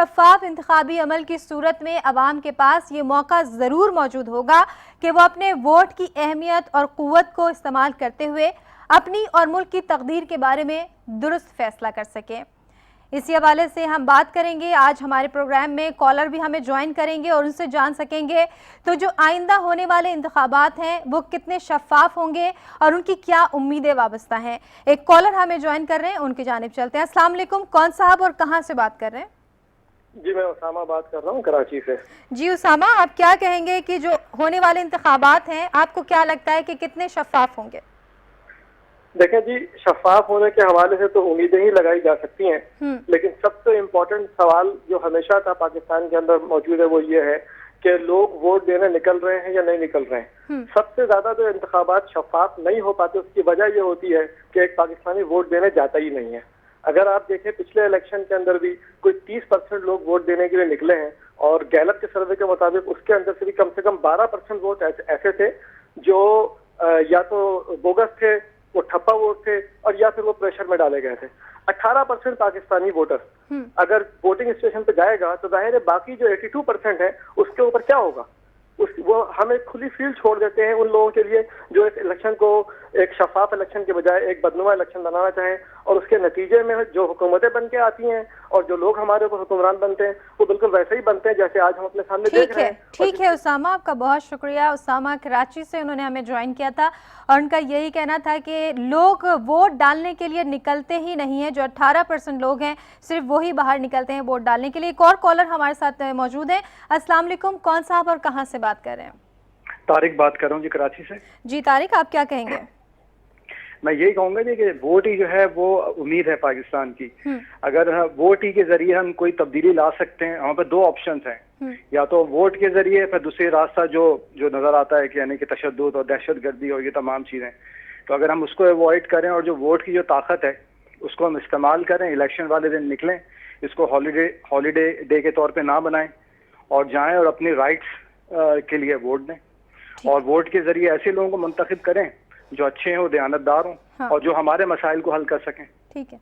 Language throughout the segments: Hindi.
शफाफ इंतखाबी अमल की सूरत में अवाम के पास ये मौका ज़रूर मौजूद होगा कि वो अपने वोट की अहमियत और क़ुव्वत को इस्तेमाल करते हुए अपनी और मुल्क की तकदीर के बारे में दुरुस्त फैसला कर सकें। इसी हवाले से हम बात करेंगे। आज हमारे प्रोग्राम में कॉलर भी हमें ज्वाइन करेंगे और उनसे जान सकेंगे तो जो आइंदा होने वाले इंतखाबात हैं वो कितने शफाफ होंगे और उनकी क्या उम्मीदें वाबस्ता हैं। एक कॉलर हमें ज्वाइन कर रहे हैं, उनकी जानिब चलते हैं। अस्सलाम वालेकुम, कौन साहब और कहाँ से बात कर रहे हैं? जी, मैं उसामा बात कर रहा हूँ कराची से। जी उसामा, आप क्या कहेंगे कि जो होने वाले इंतखाबात हैं आपको क्या लगता है कि कितने शफाफ होंगे? देखें जी, शफाफ होने के हवाले से तो उम्मीदें ही लगाई जा सकती हैं, लेकिन सबसे इम्पोर्टेंट सवाल जो हमेशा था पाकिस्तान के अंदर मौजूद है वो ये है कि लोग वोट देने निकल रहे हैं या नहीं निकल रहे हैं। सबसे ज्यादा जो इंतखाबात शफाफ नहीं हो पाते उसकी वजह ये होती है कि एक पाकिस्तानी वोट देने जाता ही नहीं है। अगर आप देखें पिछले इलेक्शन के अंदर भी कोई 30% लोग वोट देने के लिए निकले हैं और गैलप के सर्वे के मुताबिक उसके अंदर से भी कम 12% वोट ऐसे थे जो या तो बोगस थे, वो ठप्पा वोट थे और या फिर वो प्रेशर में डाले गए थे। 18% पाकिस्तानी वोटर अगर वोटिंग स्टेशन पे जाएगा तो जाहिर है बाकी जो 82% है उसके ऊपर क्या होगा। वो हम एक खुली फील्ड छोड़ देते हैं उन लोगों के लिए जो इस इलेक्शन को एक शफाफ इलेक्शन के बजाय एक बदनुमा इलेक्शन बनाना चाहें, और उसके नतीजे में जो हुकूमतें बन के आती हैं और जो लोग हमारे ऊपर हुक्मरान बनते हैं वो बिल्कुल वैसे ही बनते हैं जैसे आज हम अपने सामने देख रहे हैं। ठीक है उसामा, आपका बहुत शुक्रिया। उसामा कराची से उन्होंने हमें ज्वाइन किया था और उनका यही कहना था कि लोग वोट डालने के लिए निकलते ही नहीं है। जो 18% लोग हैं सिर्फ वही बाहर निकलते हैं वोट डालने के लिए। एक और कॉलर हमारे साथ मौजूद है। अस्सलाम वालेकुम, कौन साहब और कहाँ से बात कर रहे हैं? तारिक बात कर रहा हूँ जी, कराची से। जी तारिक, आप क्या कहेंगे? मैं यही कहूंगा जी कि वोट ही जो है वो उम्मीद है पाकिस्तान की। अगर वोट ही के जरिए हम कोई तब्दीली ला सकते हैं, वहाँ पे दो ऑप्शंस हैं, या तो वोट के जरिए, फिर दूसरी रास्ता जो नजर आता है कि यानी कि तशद्दुद और दहशतगर्दी और ये तमाम चीजें। तो अगर हम उसको अवॉइड करें और जो वोट की जो ताकत है उसको हम इस्तेमाल करें, इलेक्शन वाले दिन निकलें, इसको हॉलीडे डे के तौर पर ना बनाएं और जाएं और अपनी राइट्स के लिए वोट दें और वोट के जरिए ऐसे लोगों को मुंतखब करें जो अच्छे हैं, वो दयानतदार हों। हाँ। और जो हमारे मसाइल को हल कर सकें। ठीक है,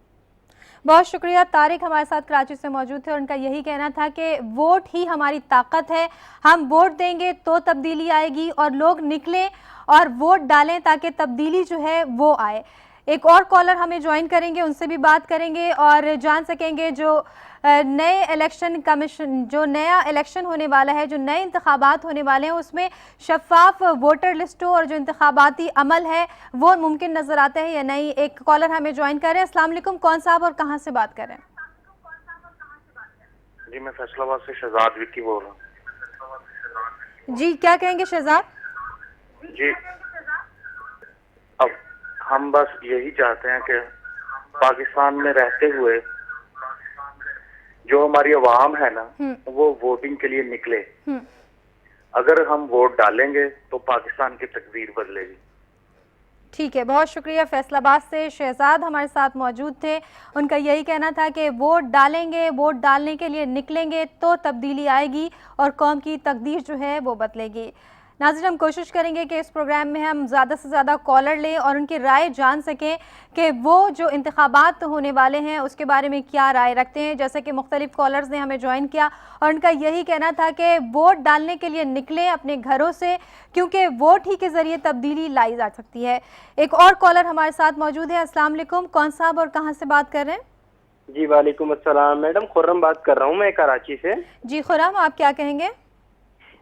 बहुत शुक्रिया। तारिक हमारे साथ कराची से मौजूद थे। उनका यही कहना था कि वोट ही हमारी ताकत है, हम वोट देंगे तो तब्दीली आएगी और लोग निकलें और वोट डालें ताकि तब्दीली जो है वो आए। एक और कॉलर हमें ज्वाइन करेंगे, उनसे भी बात करेंगे और जान सकेंगे जो नए इलेक्शन कमीशन, जो नया इलेक्शन होने वाला है, जो नए इंतखाबात होने वाले हैं उसमें शफाफ वोटर लिस्टों और जो इंतखाबाती अमल है वो मुमकिन नजर आता है या नहीं। एक कॉलर हमें ज्वाइन कर रहे हैं। अस्सलाम वालेकुम, कौन साहब और कहाँ से बात कर रहे हैं? जी, मैं फैसलाबाद से शहजाद विक्की बोल रहा हूँ। जी, क्या कहेंगे शहजाद? जी, अब हम बस यही चाहते हैं कि पाकिस्तान में रहते हुए जो हमारी अवाम है ना वो वोटिंग के लिए निकले। अगर हम वोट डालेंगे तो पाकिस्तान की तकदीर बदलेगी। ठीक है, बहुत शुक्रिया। फैसलाबाद से शहजाद हमारे साथ मौजूद थे। उनका यही कहना था कि वोट डालेंगे, वोट डालने के लिए निकलेंगे तो तब्दीली आएगी और कौम की तकदीर जो है वो बदलेगी। नाज़रीन, हम कोशिश करेंगे कि इस प्रोग्राम में हम ज़्यादा से ज़्यादा कॉलर लें और उनकी राय जान सकें कि वो जो इंतखाबात होने वाले हैं उसके बारे में क्या राय रखते हैं। जैसे कि मुख्तलिफ कॉलर्स ने हमें ज्वाइन किया और उनका यही कहना था कि वोट डालने के लिए निकलें अपने घरों से, क्योंकि वोट ही के ज़रिए तब्दीली लाई जा सकती है। एक और कॉलर हमारे साथ मौजूद है। अस्सलाम वालेकुम, कौन साहब और कहाँ से बात कर रहे हैं? जी वालेकुम अस्सलाम मैडम, खुर्रम बात कर रहा हूँ मैं कराची से। जी खुर्रम, आप क्या कहेंगे?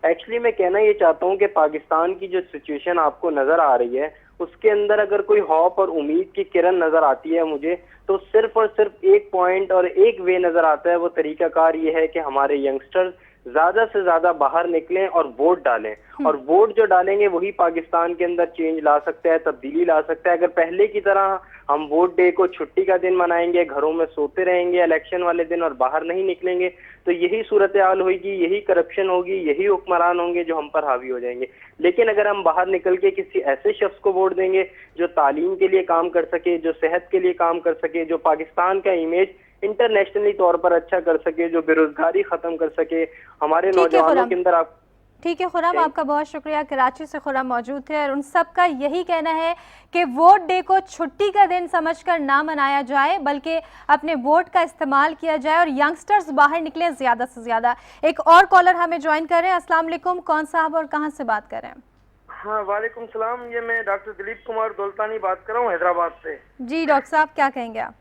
एक्चुअली मैं कहना ये चाहता हूँ कि पाकिस्तान की जो सिचुएशन आपको नजर आ रही है उसके अंदर अगर कोई हौफ और उम्मीद की किरण नजर आती है मुझे, तो सिर्फ और सिर्फ एक पॉइंट और एक वे नजर आता है। वो तरीकाकार ये है कि हमारे यंगस्टर्स ज्यादा से ज्यादा बाहर निकलें और वोट डालें, और वोट जो डालेंगे वही पाकिस्तान के अंदर चेंज ला सकता है, तब्दीली ला सकता है। अगर पहले की तरह हम वोट डे को छुट्टी का दिन मनाएंगे, घरों में सोते रहेंगे इलेक्शन वाले दिन और बाहर नहीं निकलेंगे, तो यही सूरत हाल होगी, यही करप्शन होगी, यही हुक्मरान होंगे जो हम पर हावी हो जाएंगे। लेकिन अगर हम बाहर निकल के किसी ऐसे शख्स को वोट देंगे जो तालीम के लिए काम कर सके, जो सेहत के लिए काम कर सके, जो पाकिस्तान का इमेज इंटरनेशनली तौर पर अच्छा कर सके, जो बेरोजगारी खत्म कर सके, हमारे नौजवानों के अंदर आप ठीक है खुर्रम, आपका बहुत शुक्रिया। कराची से खुर्रम मौजूद थे और उन सब का यही कहना है कि वोट डे को छुट्टी का दिन समझकर ना मनाया जाए, बल्कि अपने वोट का इस्तेमाल किया जाए और यंगस्टर्स बाहर निकलें ज़्यादा से ज़्यादा। एक और कॉलर हमें ज्वाइन कर रहे हैं। अस्सलाम वालेकुम, कौन साहब और कहाँ से बात कर रहे हैं? हाँ, वालेकुम सलाम। ये मैं डॉक्टर दिलीप कुमार दौलतानी बात कर रहा हूँ हैदराबाद से। जी डॉक्टर साहब, क्या कहेंगे आप?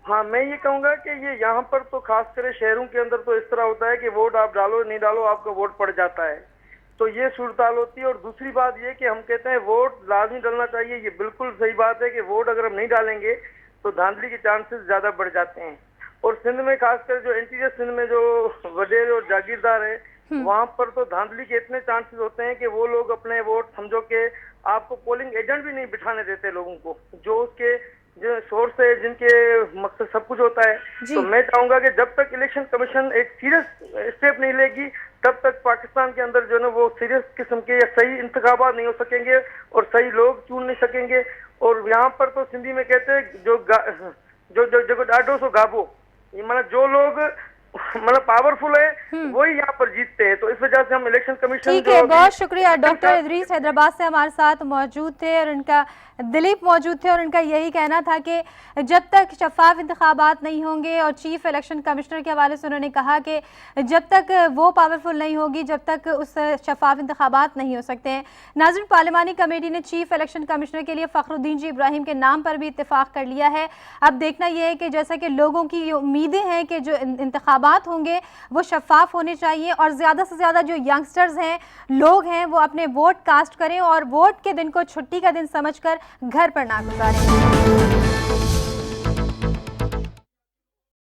हाँ, मैं ये कहूँगा कि ये यहाँ पर तो खास कर शहरों के अंदर तो इस तरह होता है कि वोट आप डालो नहीं डालो आपका वोट पड़ जाता है, तो ये सूरत होती है। और दूसरी बात ये कि हम कहते हैं वोट लाजमी डालना चाहिए, ये बिल्कुल सही बात है कि वोट अगर हम नहीं डालेंगे तो धांधली के चांसेस ज्यादा बढ़ जाते हैं। और सिंध में खासकर जो इंटीरियर सिंध में जो वडेर और जागीरदार है वहाँ पर तो धांधली के इतने चांसेस होते हैं कि वो लोग अपने वोट समझो कि आपको पोलिंग एजेंट भी नहीं बिठाने देते लोगों को, जो उसके जो सोर्स है जिनके मकसद सब कुछ होता है। तो मैं चाहूंगा कि जब तक इलेक्शन कमीशन एक सीरियस स्टेप नहीं लेगी तब तक पाकिस्तान के अंदर जो है ना वो सीरियस किस्म के या सही इंतखाबात नहीं हो सकेंगे और सही लोग चुन नहीं सकेंगे। और यहाँ पर तो सिंधी में कहते हैं जो डाडो सो गाबो, ये मतलब जो लोग मतलब पावरफुल है वही यहाँ पर जीतते हैं। तो इस वजह से हम इलेक्शन कमीशन ठीक है, बहुत शुक्रिया। डॉक्टर इदरीस हैदराबाद से हमारे साथ मौजूद थे और उनका दिलीप मौजूद थे और उनका यही कहना था कि जब तक शफाफ इंतखाबात नहीं होंगे, और चीफ इलेक्शन कमिश्नर के हवाले से उन्होंने कहा कि जब तक वो पावरफुल नहीं होगी जब तक उस शफाफ इंतखाबात नहीं हो सकते हैं। नाज़रीन, पार्लिमानी कमेटी ने चीफ इलेक्शन कमिश्नर के लिए फ़खरुद्दीन जी इब्राहिम के नाम पर भी इत्तेफाक कर लिया है। अब देखना यह है कि जैसा कि लोगों की उम्मीदें हैं कि जो इंतखाबात होंगे वो शफाफ होने चाहिए और ज़्यादा से ज़्यादा जो यंगस्टर्स हैं, लोग हैं, वो अपने वोट कास्ट करें और वोट के दिन को छुट्टी का दिन समझकर घर पर ना गुजारें।